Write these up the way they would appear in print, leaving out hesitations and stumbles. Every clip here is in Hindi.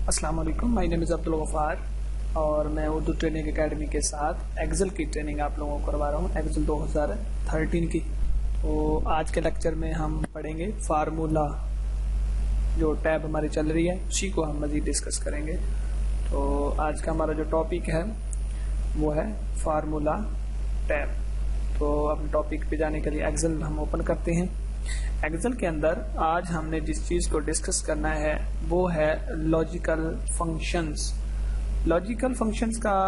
अस्सलाम वालेकुम, my name is Abdul Ghaffar और मैं उर्दू ट्रेनिंग एकेडमी के साथ एक्सेल की ट्रेनिंग आप लोगों को करवा रहा हूँ, एक्सेल 2013 की। तो आज के लेक्चर में हम पढ़ेंगे फार्मूला, जो टैब हमारी चल रही है उसी को हम मज़ीद डिस्कस करेंगे। तो आज का हमारा जो टॉपिक है वो है फार्मूला टैब। तो अपने टॉपिक पे जाने के लिए एक्सेल हम ओपन करते हैं। एक्सेल के अंदर आज हमने जिस चीज़ को डिस्कस करना है वो है लॉजिकल फंक्शंस। लॉजिकल फंक्शंस का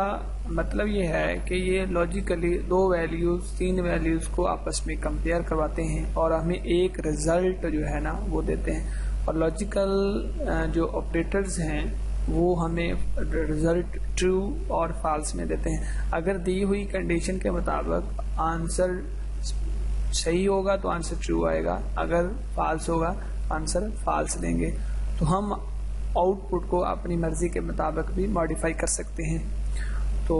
मतलब ये है कि ये लॉजिकली दो वैल्यूज़, तीन वैल्यूज़ को आपस में कंपेयर करवाते हैं और हमें एक रिजल्ट जो है ना वो देते हैं। और लॉजिकल जो ऑपरेटर्स हैं वो हमें रिजल्ट ट्रू और फॉल्स में देते हैं। अगर दी हुई कंडीशन के मुताबिक आंसर सही होगा तो आंसर ट्रू आएगा, अगर फॉल्स होगा तो आंसर फॉल्स देंगे। तो हम आउटपुट को अपनी मर्जी के मुताबिक भी मॉडिफाई कर सकते हैं। तो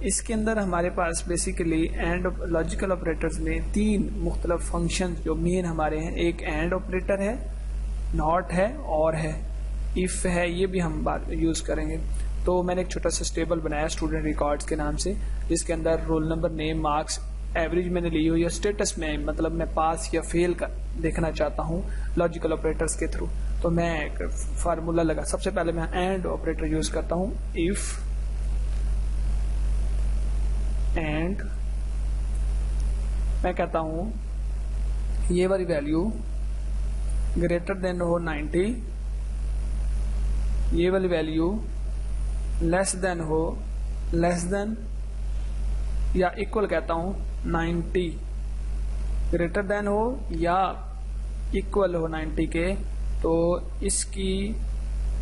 इसके अंदर हमारे पास बेसिकली एंड लॉजिकल ऑपरेटर्स में तीन मुख्तलिफ फंक्शन जो मेन हमारे हैं। एक एंड ऑपरेटर है, नॉट है और है, इफ है, ये भी हम बात यूज करेंगे। तो मैंने एक छोटा सा टेबल बनाया स्टूडेंट रिकॉर्ड्स के नाम से, जिसके अंदर roll number, name, marks, average मैंने ली हुई है। स्टेटस में मतलब मैं पास या फेल का देखना चाहता हूँ लॉजिकल ऑपरेटर्स के थ्रू। तो मैं एक फार्मूला लगा, सबसे पहले मैं एंड ऑपरेटर यूज करता हूँ। इफ एंड मैं कहता हूँ ये वाली वैल्यू ग्रेटर देन हो 90, ये वाली वैल्यू लेस देन हो, लेस देन या इक्वल कहता हूं 90, ग्रेटर देन हो या इक्वल हो 90 के। तो इसकी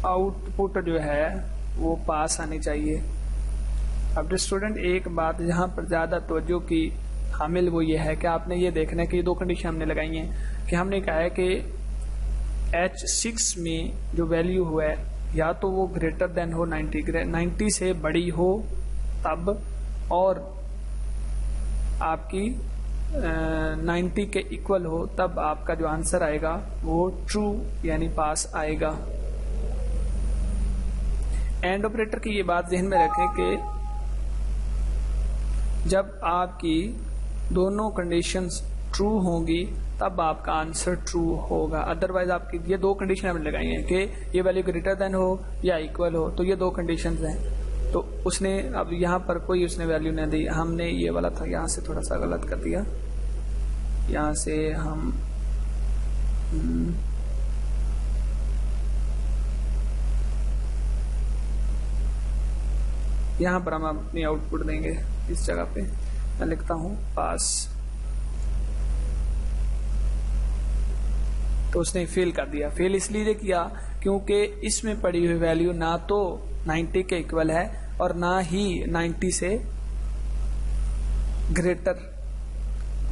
आउटपुट जो है वो पास आनी चाहिए। अब स्टूडेंट एक बात यहाँ पर ज्यादा तवज्जो की हामिल वो ये है कि आपने ये देखना है कि दो कंडीशन हमने लगाई हैं कि हमने कहा है कि H6 में जो वैल्यू हुआ है या तो वो ग्रेटर देन हो 90 से बड़ी हो तब, और आपकी 90 के इक्वल हो तब आपका जो आंसर आएगा वो ट्रू यानी पास आएगा। एंड ऑपरेटर की ये बात ध्यान में रखें कि जब आपकी दोनों कंडीशंस ट्रू होंगी तब आपका आंसर ट्रू होगा। अदरवाइज आपकी ये दो कंडीशन हमने लगाई हैं कि ये वैल्यू ग्रेटर देन हो या इक्वल हो, तो ये दो कंडीशंस हैं। तो उसने अब यहाँ पर कोई उसने वैल्यू नहीं दी, हमने ये वाला था यहाँ से थोड़ा सा गलत कर दिया। यहाँ से हम यहाँ पर हम अपनी आउटपुट देंगे। इस जगह पे मैं लिखता हूँ पास, तो उसने फेल कर दिया। फेल इसलिए किया क्योंकि इसमें पड़ी हुई वैल्यू ना तो 90 के इक्वल है और ना ही 90 से ग्रेटर।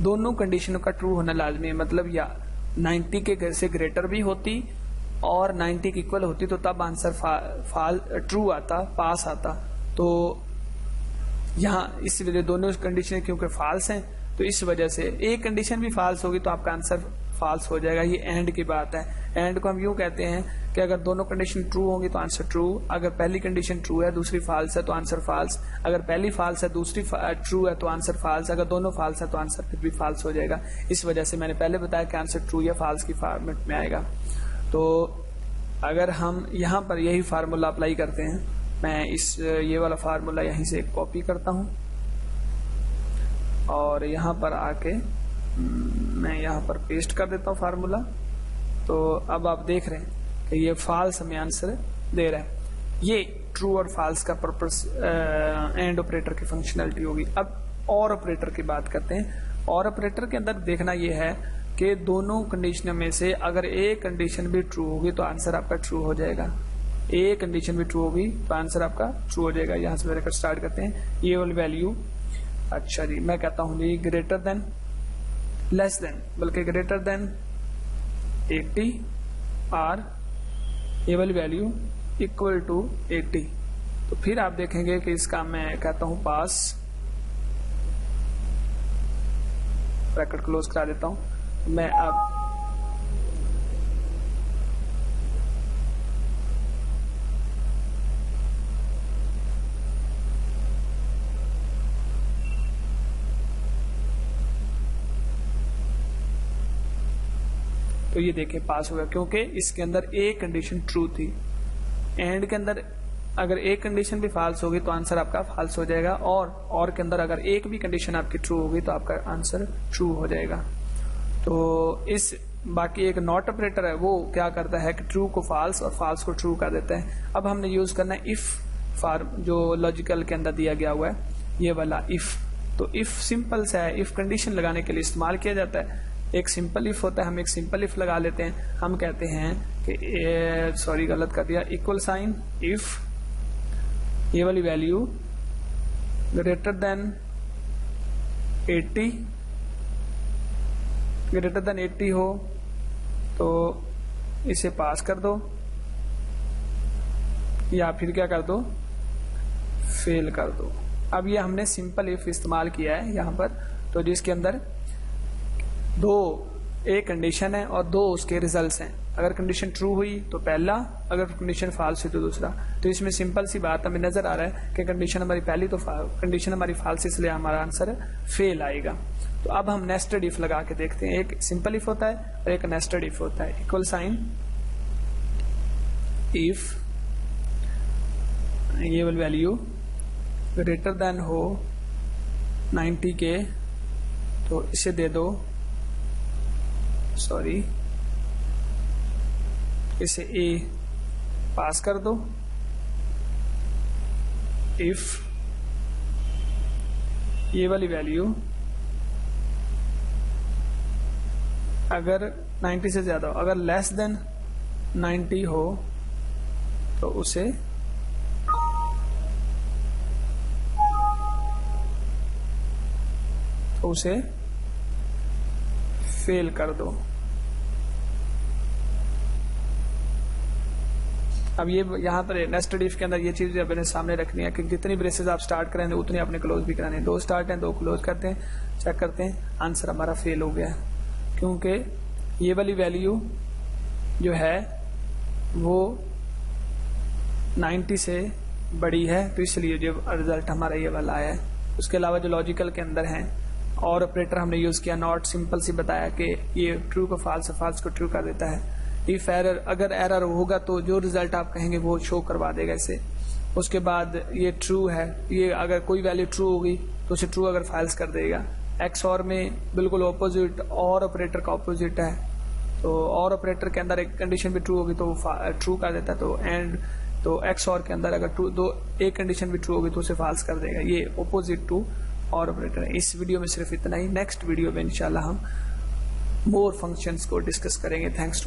दोनों कंडीशनों का ट्रू होना लाजमी है। मतलब या 90 के से ग्रेटर भी होती और 90 के इक्वल होती तो तब आंसर ट्रू आता, पास आता। तो यहाँ इस वजह दोनों कंडीशन क्योंकि फॉल्स हैं तो इस वजह से एक कंडीशन भी फॉल्स होगी तो आपका आंसर फॉल्स हो जाएगा। ये एंड की बात है। एंड को हम यूं कहते हैं कि अगर दोनों कंडीशन ट्रू होंगी तो आंसर ट्रू, अगर पहली कंडीशन ट्रू है दूसरी फॉल्स है तो आंसर फॉल्स, अगर पहली फॉल्स है दूसरी ट्रू है तो आंसर फॉल्स, अगर दोनों फॉल्स है तो आंसर फिर भी फॉल्स हो जाएगा। इस वजह से मैंने पहले बताया कि आंसर ट्रू या फॉल्स की फॉर्मेट में आएगा। तो अगर हम यहाँ पर यही फार्मूला अप्लाई करते हैं, मैं ये वाला फार्मूला यहीं से कॉपी करता हूँ और यहाँ पर आके मैं यहाँ पर पेस्ट कर देता हूँ फार्मूला। तो अब आप देख रहे हैं कि ये फॉल्स हमें आंसर दे रहा है। ये ट्रू और फॉल्स का पर्पस एंड ऑपरेटर की फंक्शनलिटी होगी। अब और ऑपरेटर की बात करते हैं। और ऑपरेटर के अंदर देखना ये है कि दोनों कंडीशन में से अगर एक कंडीशन भी ट्रू होगी तो आंसर आपका ट्रू हो जाएगा, एक कंडीशन भी ट्रू होगी तो आंसर आपका ट्रू हो जाएगा। यहाँ से मेरे स्टार्ट करते हैं। ये वाली वैल्यू, अच्छा जी, मैं कहता हूँ जी ग्रेटर देन, लेस देन, बल्कि ग्रेटर देन 80 और ये वाली वैल्यू इक्वल टू 80। तो फिर आप देखेंगे कि इसका मैं कहता हूं पास, ब्रैकेट क्लोज करा देता हूं। मैं अब तो ये देखें पास हो गया, क्योंकि इसके अंदर एक कंडीशन ट्रू थी। एंड के अंदर अगर एक कंडीशन भी फॉल्स होगी तो आंसर आपका फॉल्स हो जाएगा, और के अंदर अगर एक भी कंडीशन आपकी ट्रू होगी तो आपका आंसर ट्रू हो जाएगा। तो इस बाकी एक नॉट ऑपरेटर है, वो क्या करता है कि ट्रू को फॉल्स और फॉल्स को ट्रू कर देता है। अब हमने यूज करना है इफ फॉर्म, जो लॉजिकल के अंदर दिया गया हुआ है, ये वाला इफ। तो इफ सिंपल सा है, इफ कंडीशन लगाने के लिए इस्तेमाल किया जाता है। एक सिंपल इफ होता है, हम एक सिंपल इफ लगा लेते हैं। हम कहते हैं कि सॉरी गलत कर दिया, इक्वल साइन इफ ये वाली value greater than 80, greater than 80 हो तो इसे पास कर दो, या फिर क्या कर दो, फेल कर दो। अब ये हमने सिंपल इफ इस्तेमाल किया है यहाँ पर, तो जिसके अंदर एक कंडीशन है और दो उसके रिजल्ट्स हैं। अगर कंडीशन ट्रू हुई तो पहला, अगर कंडीशन फॉल्स हुई तो दूसरा। तो इसमें सिंपल सी बात हमें नजर आ रहा है कि कंडीशन हमारी पहली तो कंडीशन हमारी फॉल्स, इसलिए हमारा आंसर फेल आएगा। तो अब हम नेस्टेड इफ लगा के देखते हैं। एक सिंपल इफ होता है और एक नेस्टेड इफ होता है। इक्वल साइन इफ ये वाली वैल्यू ग्रेटर देन हो 90 के, तो इसे दे दो, सॉरी इसे ए पास कर दो। इफ ये वाली वैल्यू अगर 90 से ज्यादा हो, अगर लेस देन 90 हो तो उसे फेल कर दो। अब ये यहाँ पर नेस्टेड इफ के अंदर ये चीज अपने सामने रखनी है कि जितनी ब्रेसेस आप स्टार्ट करेंगे उतनी आपने क्लोज भी कराने हैं। 2 स्टार्ट हैं 2 क्लोज करते हैं, चेक करते हैं, आंसर हमारा फेल हो गया है, क्योंकि ये वाली वैल्यू जो है वो 90 से बड़ी है, तो इसलिए जो रिजल्ट हमारा ये वाला आया है। उसके अलावा जो लॉजिकल के अंदर है और ऑपरेटर हमने यूज किया, नॉट सिंपल सी बताया कि ये ट्रू को फॉल्स और फॉल्स को ट्रू कर देता है। इफ एरर, अगर एरर होगा तो जो रिजल्ट आप कहेंगे वो शो करवा देगा इसे। उसके बाद ये ट्रू है, ये अगर कोई वैल्यू ट्रू होगी तो उसे ट्रू अगर फॉल्स कर देगा। एक्स और में बिल्कुल ऑपोजिट, और ऑपरेटर का ऑपोजिट है, तो और ऑपरेटर के अंदर एक कंडीशन भी ट्रू होगी तो ट्रू कर देता है। तो एंड तो एक्स और के अंदर अगर एक कंडीशन भी ट्रू होगी तो उसे फॉल्स कर देगा। ये ऑपोजिट टू और ऑपरेटर है। इस वीडियो में सिर्फ इतना ही। नेक्स्ट वीडियो में इंशाल्लाह हम मोर फंक्शंस को डिस्कस करेंगे। थैंक्स।